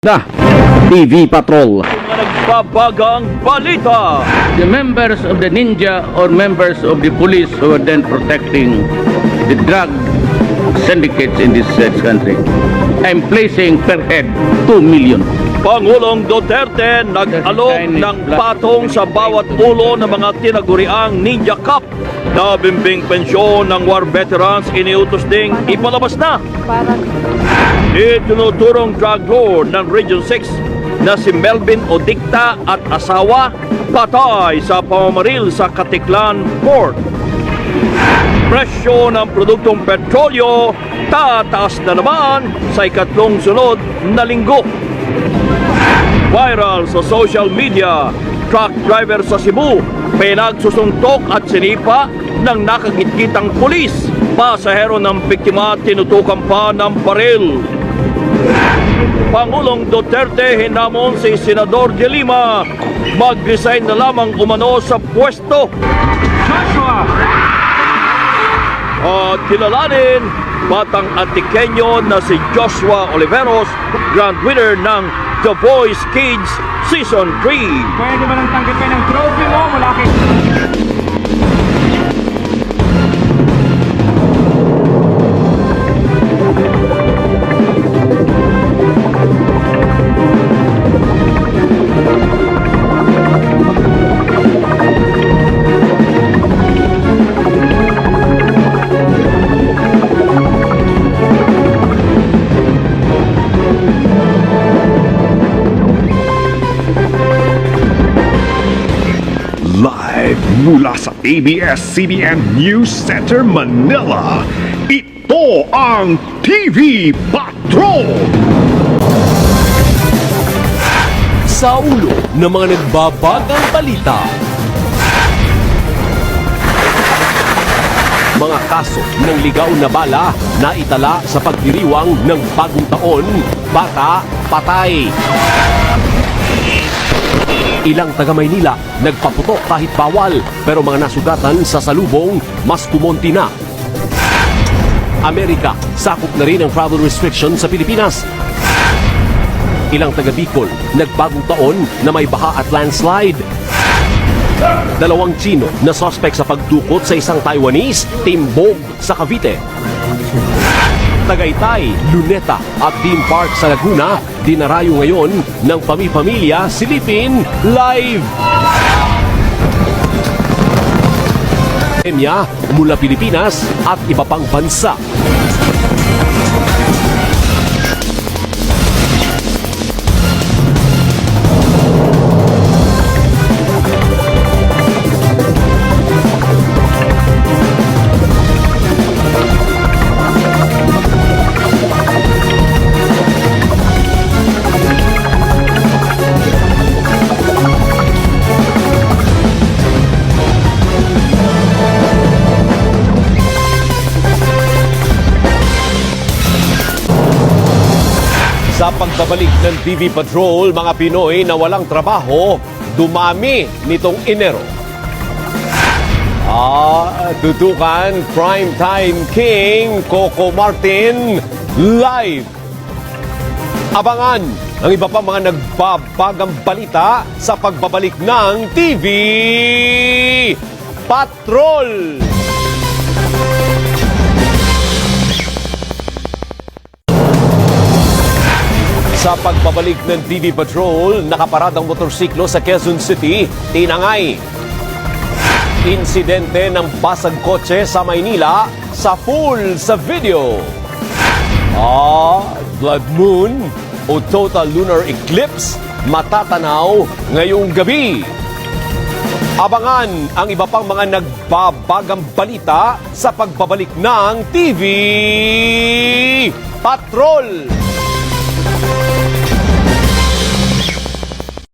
Na TV Patrol. Nagbabagang balita. The members of the ninja or members of the police who are then protecting the drug syndicates in this country. I'm placing per head 2 million. Pangulong Duterte nag-alok ng patong sa bawat ulo ng mga tinaguriang Ninja Cup. Nabimbing pensyon ng war veterans iniutos ding ipalabas na. Itinuturong drug lord ng Region 6 na si Melvin Odicta at asawa patay sa pamamaril sa Katiklan Port. Presyo ng produktong petrolyo tataas na naman sa ikatlong sunod na linggo. Viral sa social media, truck driver sa Cebu pinagsusuntok at sinipa ng nakagitgitang pulis. Pasahero ng biktima tinutukan pa ng baril. Pangulong Duterte hinamon si Senador De Lima mag-resign na lamang umano sa pwesto. At kilalanin batang Antiqueño na si Joshua Oliveros, grand winner ng The Voice Kids Season 3. Pwede ba lang tanggapin ang trophy mo mula kay... Live mula sa ABS-CBN News Center, Manila, ito ang TV Patrol! Sa ulo ng mga nagbabagang balita. Mga kaso ng ligaw na bala na itala sa pagdiriwang ng bagong taon, bata, patay. Ilang taga Maynila nagpaputok kahit bawal pero mga nasugatan sa salubong mas kumonti na. Amerika, sakop na rin ang travel restriction sa Pilipinas. Ilang taga Bicol nagbagong taon na may baha at landslide. 2 Tsino na suspect sa pagdukot sa isang Taiwanese, timbog sa Cavite. Tagaytay, Luneta at Theme Park sa Laguna dinarayo ngayon ng pamilya silipin live. Emya mula Pilipinas at iba pang bansa. Sa pagbabalik ng TV Patrol, mga Pinoy na walang trabaho, dumami nitong Enero. Tutukan, Primetime King, Coco Martin, live. Abangan ang iba pa mga nagbabagang balita sa pagbabalik ng TV Patrol. Sa pagbabalik ng TV Patrol, nakaparadang motorsiklo sa Quezon City, tinangay. Insidente ng basag kotse sa Maynila, sa full sa video. Blood moon o total lunar eclipse matatanaw ngayong gabi. Abangan ang iba pang mga nagbabagang balita sa pagbabalik ng TV Patrol.